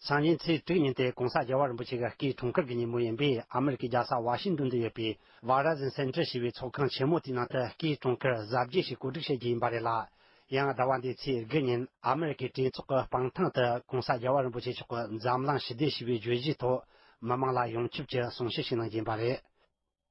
상인치 드인데 공사자와는 부치가 기 총급기니 모임비 아메리카 자사 워싱턴도 옆에 와라진 센터 시위 초康제모디나데 기 총급 잡지시 고득시 진바래라 yang dawandi chi genin america ti chokka pangthang da kongsa jawar bu chi chokka zamlang shide shibi jweji to mamangla yongchipje songshi shinang jin bare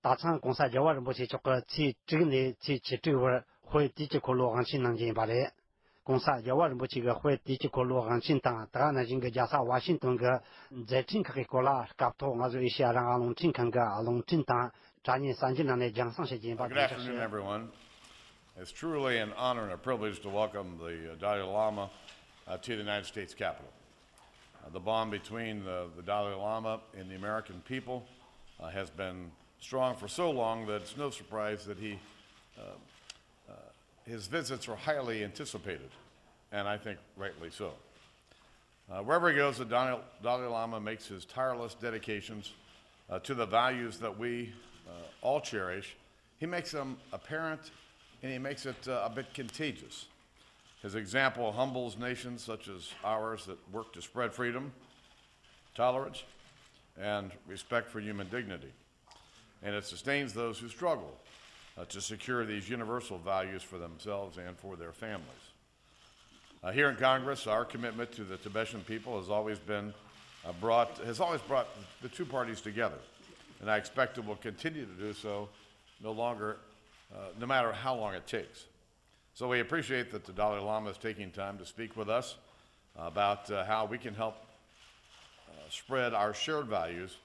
da chang kongsa jawar bu chi chokka chi zhigni chi chi zhiwer hui di ji ko lo gang chin nang jin bare kongsa jawar bu chi ge hui di ji ko lo gang chin tang da na jing ge jasa washington ge zai tin ka ko la ka to nga zo yi xia rang along tin kan ga along tin tang zha ni san jin nang ne jiang sang shi jin ba. Good afternoon, everyone. It's truly an honor and a privilege to welcome the Dalai Lama to the United States Capitol. The bond between the Dalai Lama and the American people has been strong for so long that it's no surprise that his visits are highly anticipated, and I think rightly so. Wherever he goes, the Dalai Lama makes his tireless dedications to the values that we all cherish. He makes them apparent, and he makes it a bit contagious. His example humbles nations such as ours that work to spread freedom, tolerance, and respect for human dignity. And it sustains those who struggle to secure these universal values for themselves and for their families. Here in Congress, our commitment to the Tibetan people has always brought the two parties together, and I expect it will continue to do so no matter how long it takes. So we appreciate that the Dalai Lama is taking time to speak with us about how we can help spread our shared values,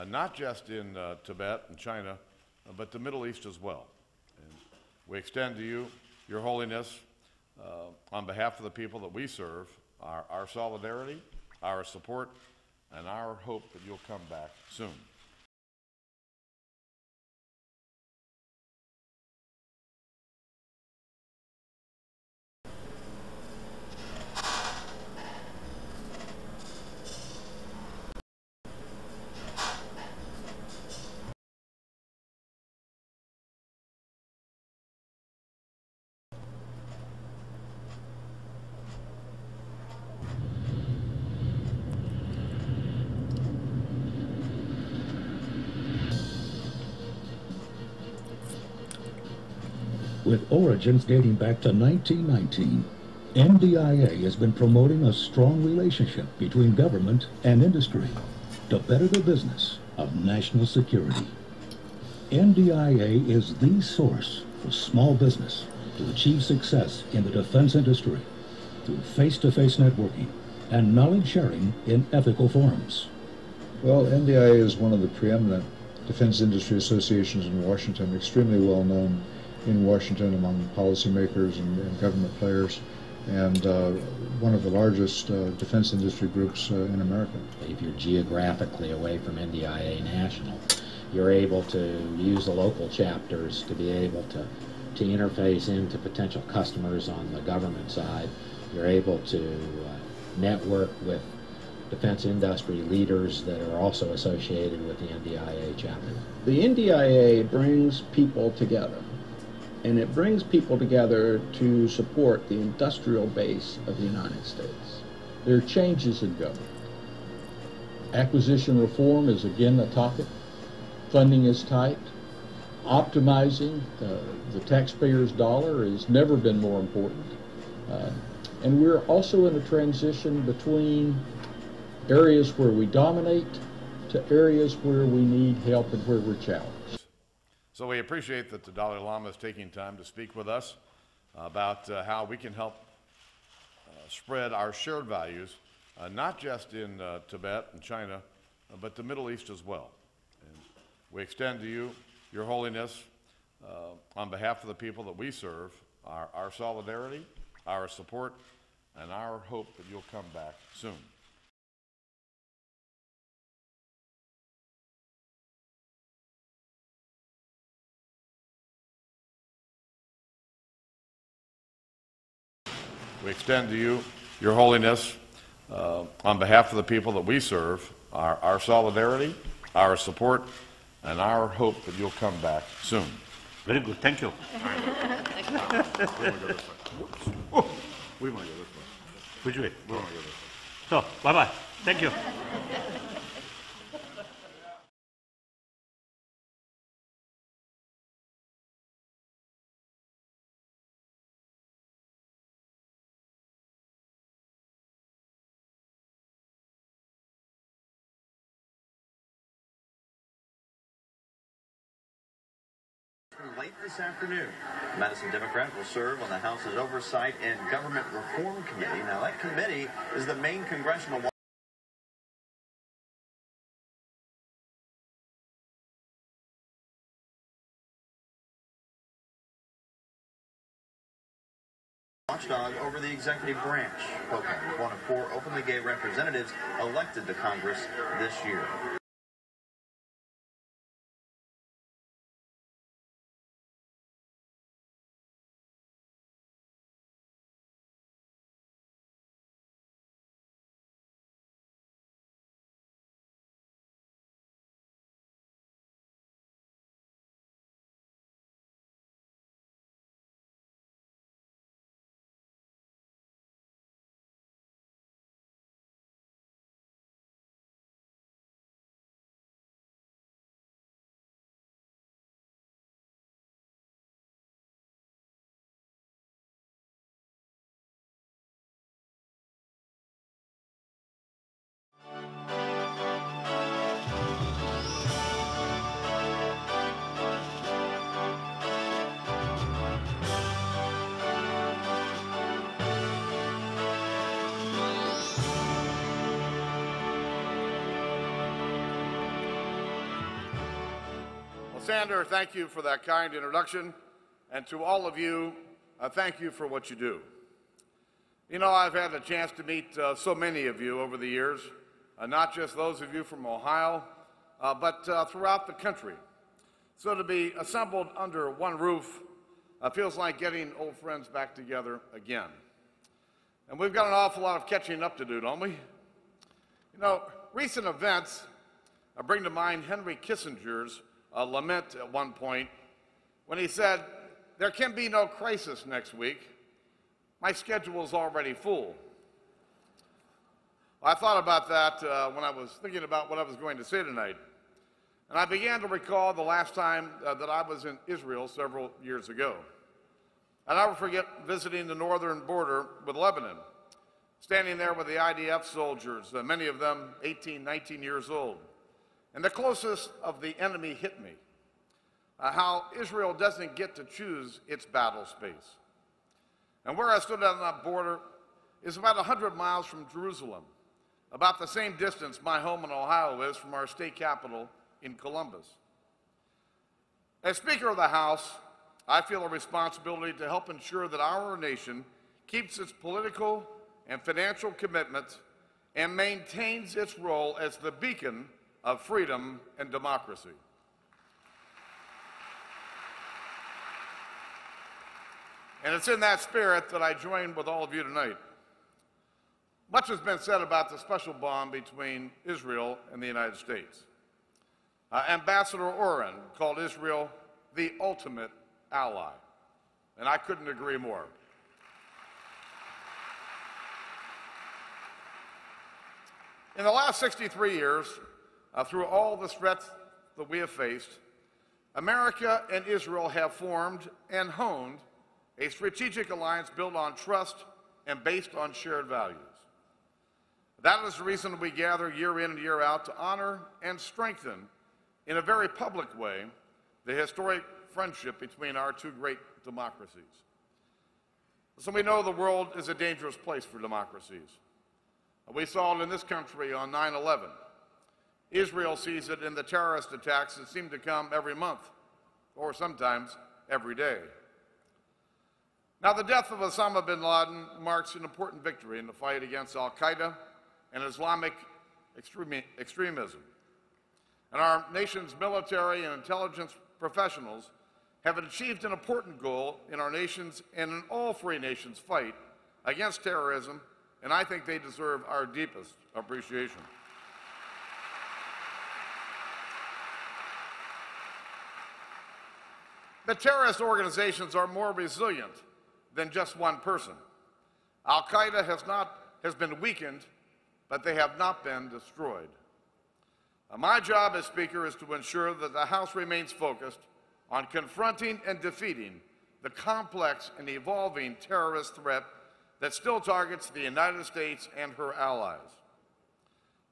not just in Tibet and China, but the Middle East as well. And we extend to you, Your Holiness, on behalf of the people that we serve, our solidarity, our support, and our hope that you'll come back soon. With origins dating back to 1919, NDIA has been promoting a strong relationship between government and industry to better the business of national security. NDIA is the source for small business to achieve success in the defense industry through face-to-face networking and knowledge sharing in ethical forums. Well, NDIA is one of the preeminent defense industry associations in Washington, extremely well known in Washington among policymakers and government players, and one of the largest defense industry groups in America. If you're geographically away from NDIA National, you're able to use the local chapters to be able to interface into potential customers on the government side. You're able to network with defense industry leaders that are also associated with the NDIA chapter. The NDIA brings people together, and it brings people together to support the industrial base of the United States. There are changes in government. Acquisition reform is again a topic. Funding is tight. Optimizing the taxpayer's dollar has never been more important. And we're also in a transition between areas where we dominate to areas where we need help and where we're challenged. So we appreciate that the Dalai Lama is taking time to speak with us about how we can help spread our shared values, not just in Tibet and China, but the Middle East as well. And we extend to you, Your Holiness, on behalf of the people that we serve, our solidarity, our support, and our hope that you'll come back soon. We extend to you, Your Holiness, on behalf of the people that we serve, our solidarity, our support, and our hope that you'll come back soon. Very good, thank you. We might go this way. So, bye-bye. Thank you. Late this afternoon, Madison Democrat will serve on the House's Oversight and Government Reform Committee. Now, that committee is the main congressional watchdog over the executive branch. Pocock, one of 4 openly gay representatives elected to Congress this year. Sander, thank you for that kind introduction, and to all of you, thank you for what you do. You know, I've had a chance to meet so many of you over the years, not just those of you from Ohio, but throughout the country. So to be assembled under one roof feels like getting old friends back together again. And we've got an awful lot of catching up to do, don't we? You know, recent events bring to mind Henry Kissinger's lament at one point when he said, "There can be no crisis next week. My schedule is already full." I thought about that when I was thinking about what I was going to say tonight. And I began to recall the last time that I was in Israel several years ago. I'll never forget visiting the northern border with Lebanon, standing there with the IDF soldiers, many of them 18, 19 years old. And the closest of the enemy hit me, how Israel doesn't get to choose its battle space. And where I stood on that border is about 100 miles from Jerusalem, about the same distance my home in Ohio is from our state capital in Columbus. As Speaker of the House, I feel a responsibility to help ensure that our nation keeps its political and financial commitments and maintains its role as the beacon of freedom and democracy. And it's in that spirit that I join with all of you tonight. Much has been said about the special bond between Israel and the United States. Ambassador Oren called Israel the ultimate ally, and I couldn't agree more. In the last 63 years, through all the threats that we have faced, America and Israel have formed and honed a strategic alliance built on trust and based on shared values. That is the reason we gather year in and year out to honor and strengthen, in a very public way, the historic friendship between our two great democracies. So we know the world is a dangerous place for democracies. We saw it in this country on 9/11. Israel sees it in the terrorist attacks that seem to come every month, or sometimes every day. Now, the death of Osama bin Laden marks an important victory in the fight against al-Qaeda and Islamic extremism. And our nation's military and intelligence professionals have achieved an important goal in our nation's and in all free nations' fight against terrorism, and I think they deserve our deepest appreciation. But terrorist organizations are more resilient than just one person. Al-Qaeda has been weakened but they have not been destroyed. My job as Speaker is to ensure that the House remains focused on confronting and defeating the complex and evolving terrorist threat that still targets the United States and her allies.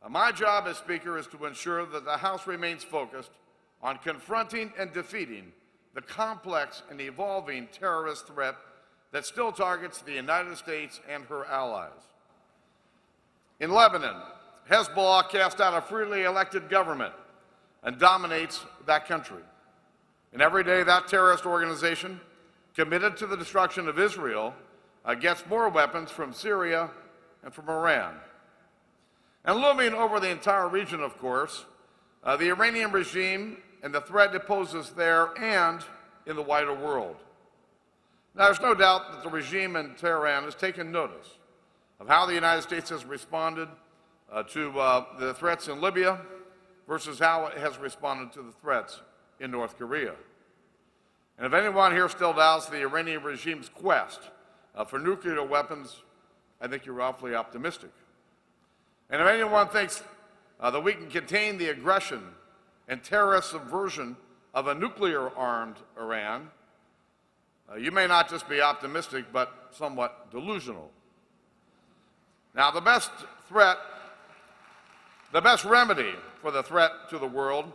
My job as Speaker is to ensure that the House remains focused on confronting and defeating the complex and evolving terrorist threat that still targets the United States and her allies. In Lebanon, Hezbollah cast out a freely elected government and dominates that country. And every day that terrorist organization, committed to the destruction of Israel, gets more weapons from Syria and from Iran. And looming over the entire region, of course, the Iranian regime and the threat it poses there and in the wider world. Now, there's no doubt that the regime in Tehran has taken notice of how the United States has responded to the threats in Libya versus how it has responded to the threats in North Korea. And if anyone here still doubts the Iranian regime's quest for nuclear weapons, I think you're awfully optimistic. And if anyone thinks that we can contain the aggression and terrorist subversion of a nuclear-armed Iran, you may not just be optimistic, but somewhat delusional. Now, the best remedy for the threat to the world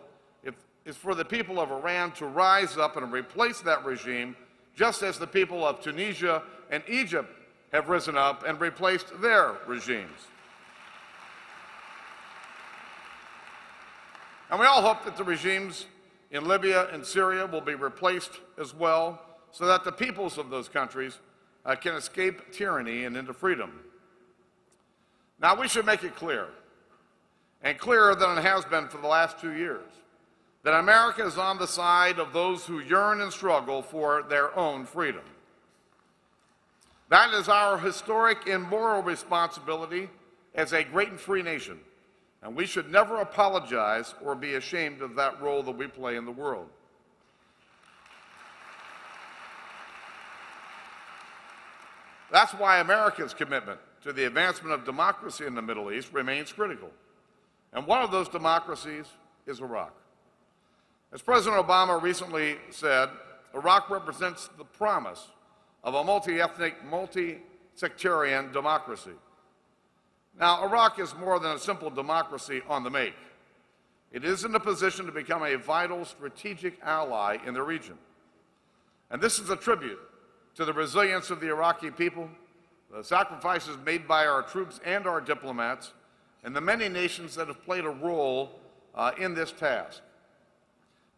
is for the people of Iran to rise up and replace that regime, just as the people of Tunisia and Egypt have risen up and replaced their regimes. And we all hope that the regimes in Libya and Syria will be replaced as well, so that the peoples of those countries can escape tyranny and into freedom. Now, we should make it clear, and clearer than it has been for the last 2 years, that America is on the side of those who yearn and struggle for their own freedom. That is our historic and moral responsibility as a great and free nation, and we should never apologize or be ashamed of that role that we play in the world. That's why America's commitment to the advancement of democracy in the Middle East remains critical. And one of those democracies is Iraq. As President Obama recently said, Iraq represents the promise of a multi-ethnic, multi-sectarian democracy. Now, Iraq is more than a simple democracy on the make. It is in a position to become a vital strategic ally in the region. And this is a tribute to the resilience of the Iraqi people, the sacrifices made by our troops and our diplomats, and the many nations that have played a role in this task.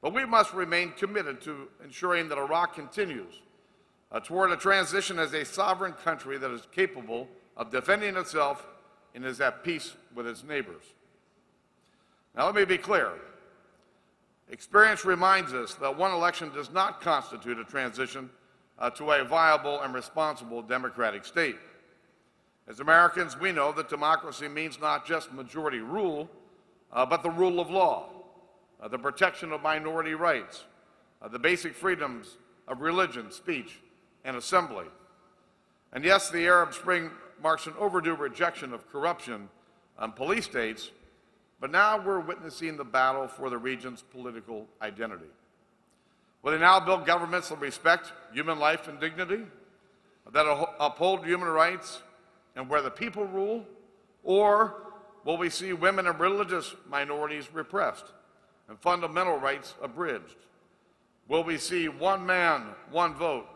But we must remain committed to ensuring that Iraq continues toward a transition as a sovereign country that is capable of defending itself and is at peace with its neighbors. Now, let me be clear. Experience reminds us that one election does not constitute a transition to a viable and responsible democratic state. As Americans, we know that democracy means not just majority rule, but the rule of law, the protection of minority rights, the basic freedoms of religion, speech, and assembly. And yes, the Arab Spring marks an overdue rejection of corruption on police states, but now we're witnessing the battle for the region's political identity. Will they now build governments that respect human life and dignity, that uphold human rights, and where the people rule? Or will we see women and religious minorities repressed and fundamental rights abridged? Will we see one man, one vote,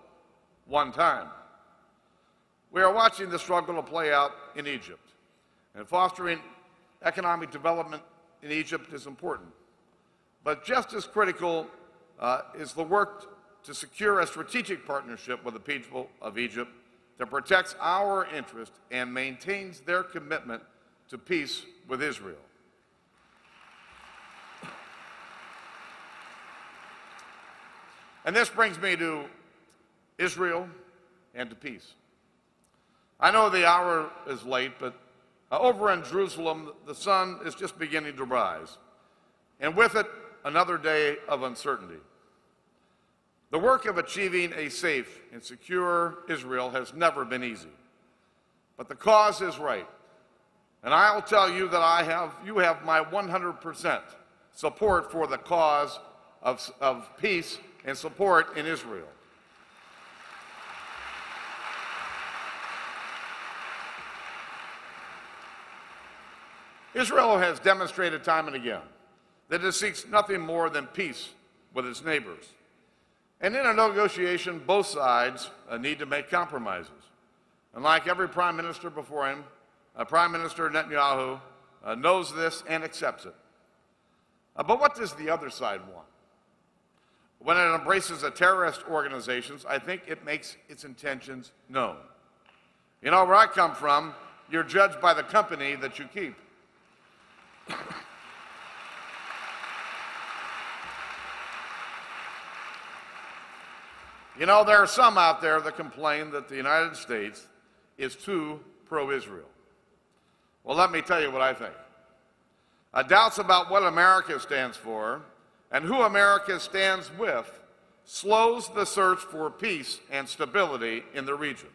one time? We are watching the struggle to play out in Egypt, and fostering economic development in Egypt is important. But just as critical is the work to secure a strategic partnership with the people of Egypt that protects our interest and maintains their commitment to peace with Israel. And this brings me to Israel and to peace. I know the hour is late, but over in Jerusalem, the sun is just beginning to rise, and with it, another day of uncertainty. The work of achieving a safe and secure Israel has never been easy, but the cause is right. And I'll tell you that you have my 100% support for the cause of peace and support in Israel. Israel has demonstrated time and again that it seeks nothing more than peace with its neighbors. And in a negotiation, both sides need to make compromises. And like every prime minister before him, Prime Minister Netanyahu knows this and accepts it. But what does the other side want? When it embraces a terrorist organizations, I think it makes its intentions known. You know, where I come from, you're judged by the company that you keep. You know, there are some out there that complain that the United States is too pro-Israel. Well, let me tell you what I think. Doubts about what America stands for and who America stands with slows the search for peace and stability in the region.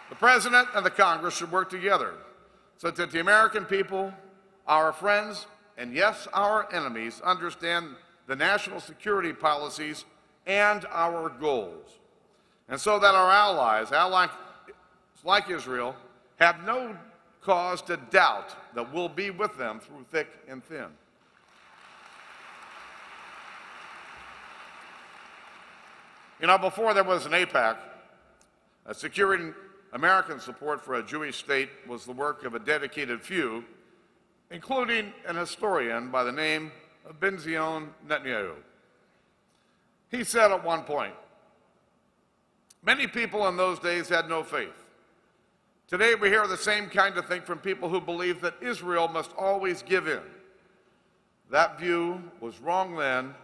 The President and the Congress should work together so that the American people, our friends, and yes, our enemies, understand the national security policies and our goals. And so that our allies like Israel, have no cause to doubt that we'll be with them through thick and thin. You know, before there was an AIPAC, securing American support for a Jewish state was the work of a dedicated few, including an historian by the name of Ben-Zion Netanyahu. He said at one point, many people in those days had no faith. Today we hear the same kind of thing from people who believe that Israel must always give in. That view was wrong then,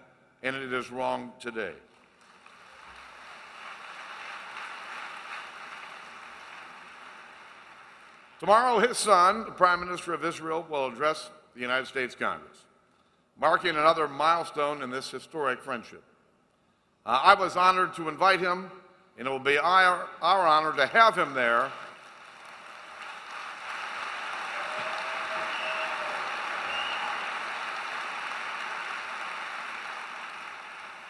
and it is wrong today. Tomorrow, his son, the Prime Minister of Israel, will address the United States Congress, marking another milestone in this historic friendship. I was honored to invite him, and it will be our honor to have him there.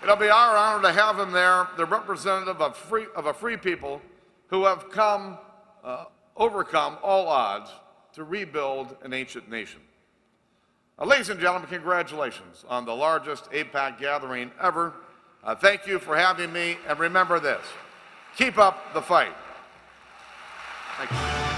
It'll be our honor to have him there, the representative of a free people who have overcome all odds to rebuild an ancient nation. Ladies and gentlemen, congratulations on the largest AIPAC gathering ever. Thank you for having me, and remember this, keep up the fight. Thank you.